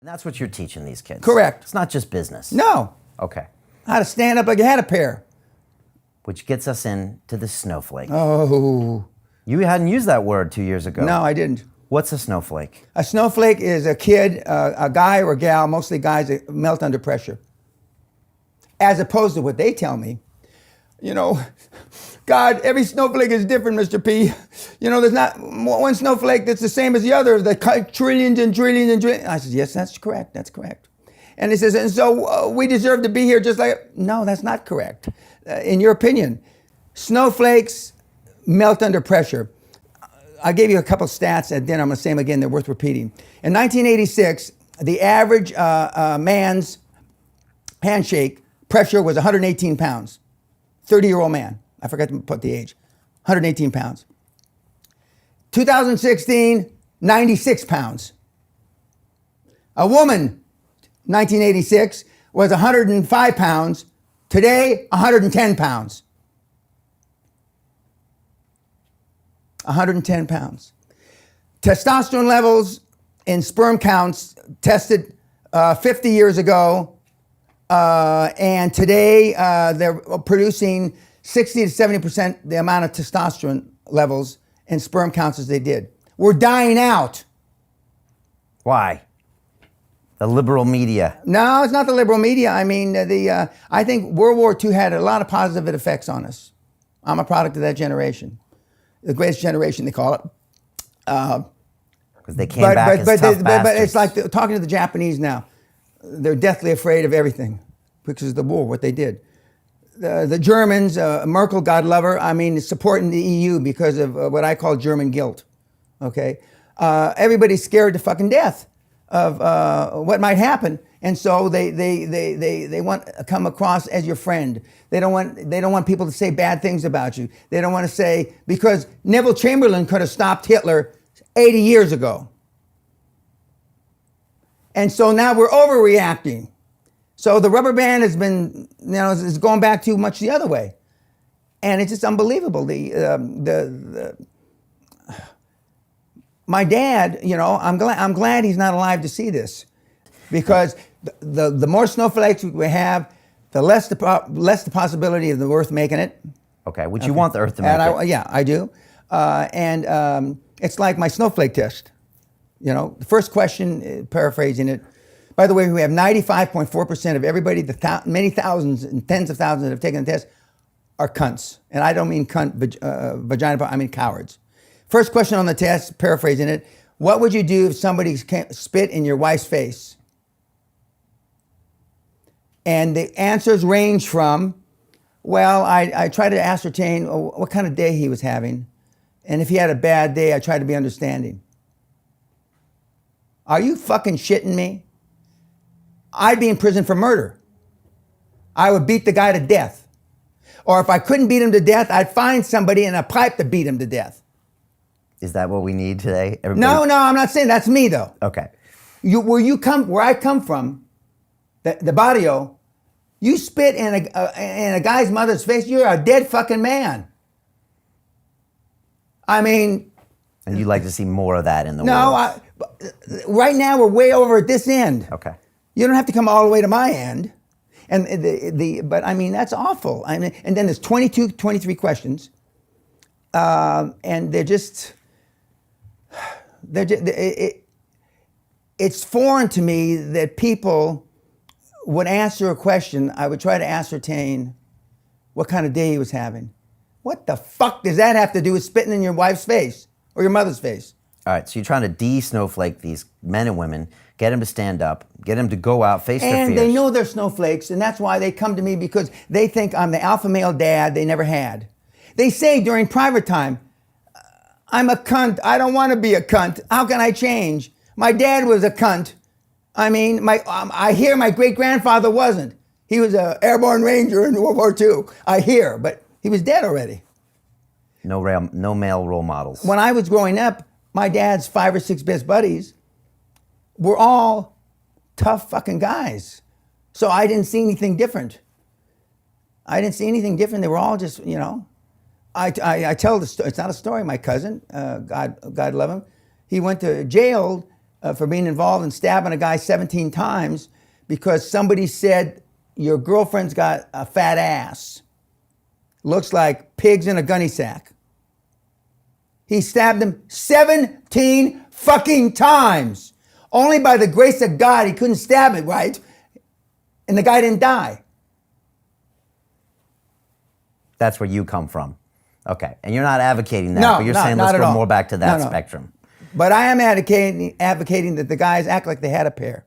And that's what you're teaching these kids. Correct. It's not just business. No. Okay. How to stand up like you had a pair. Which gets us into the snowflake. Oh. You hadn't used that word 2 years ago. No, I didn't. What's a snowflake? A snowflake is a kid, a guy or a gal, mostly guys that melt under pressure. As opposed to what they tell me. You know, God, every snowflake is different, Mr. P. You know, there's not one snowflake that's the same as the other. The trillions and trillions and trillions. I said, yes, that's correct. That's correct. And he says, and so we deserve to be here just like, no, that's not correct. In your opinion, snowflakes melt under pressure. I gave you a couple stats at dinner. I'm going to say them again. They're worth repeating. In 1986, the average man's handshake pressure was 118 pounds. 30-year-old man. I forgot to put the age. 118 pounds. 2016, 96 pounds. A woman, 1986, was 105 pounds. Today, 110 pounds. 110 pounds. Testosterone levels in sperm counts tested 50 years ago, and today they're producing 60 to 70% the amount of testosterone levels in sperm counts as they did. We're dying out. Why? The liberal media. No, it's not the liberal media. I mean, I think World War II had a lot of positive effects on us. I'm a product of that generation. The greatest generation, they call it. Because they came back as tough bastards. But it's like talking to the Japanese now. They're deathly afraid of everything because of the war, what they did. The Germans, Merkel, God love her, I mean, supporting the EU because of what I call German guilt, okay? Everybody's scared to fucking death of what might happen, and so they want to come across as your friend. They don't want people to say bad things about you. They don't want to say, because Neville Chamberlain could have stopped Hitler 80 years ago. And so now we're overreacting. So the rubber band has been, you know, is going back too much the other way. And it's just unbelievable. My dad, you know, I'm glad he's not alive to see this, because the more snowflakes we have, the less the possibility of the Earth making it. Okay, would you want the Earth to make it? Yeah, I do. And it's like my Snowflake Test. You know, the first question, paraphrasing it. By the way, we have 95.4% of everybody, many thousands and tens of thousands that have taken the test, are cunts. And I don't mean cunt, vagina, I mean cowards. First question on the test, paraphrasing it, what would you do if somebody spit in your wife's face? And the answers range from, well, I try to ascertain what kind of day he was having. And if he had a bad day, I try to be understanding. Are you fucking shitting me? I'd be in prison for murder. I would beat the guy to death. Or if I couldn't beat him to death, I'd find somebody in a pipe to beat him to death. Is that what we need today? Everybody? No, I'm not saying that's me though. Okay. Where I come from, the barrio, you spit in a guy's mother's face, you're a dead fucking man. I mean. And you'd like to see more of that in the world? No, right now we're way over at this end. Okay. You don't have to come all the way to my end. And but I mean, that's awful. I mean, and then there's 22, 23 questions. And it's foreign to me that people would answer a question. I would try to ascertain what kind of day he was having. What the fuck does that have to do with spitting in your wife's face or your mother's face? All right, so you're trying to de-snowflake these men and women, get them to stand up, get them to go out, face their fears. And they know they're snowflakes, and that's why they come to me, because they think I'm the alpha male dad they never had. They say during private time, I'm a cunt. I don't want to be a cunt. How can I change? My dad was a cunt. I mean, I hear my great-grandfather wasn't. He was an airborne ranger in World War II. I hear, but he was dead already. No male role models. When I was growing up, my dad's 5 or 6 best buddies were all tough fucking guys. So I didn't see anything different. They were all just, you know. I tell the story. It's not a story. My cousin, God love him, he went to jail for being involved in stabbing a guy 17 times because somebody said your girlfriend's got a fat ass. Looks like pigs in a gunny sack. He stabbed him 17 fucking times. Only by the grace of God he couldn't stab it right, and the guy didn't die. That's where you come from. Okay, and you're not advocating that, No, but you're not- saying not let's at go all. more back to that No. spectrum. But I am advocating that the guys act like they had a pair.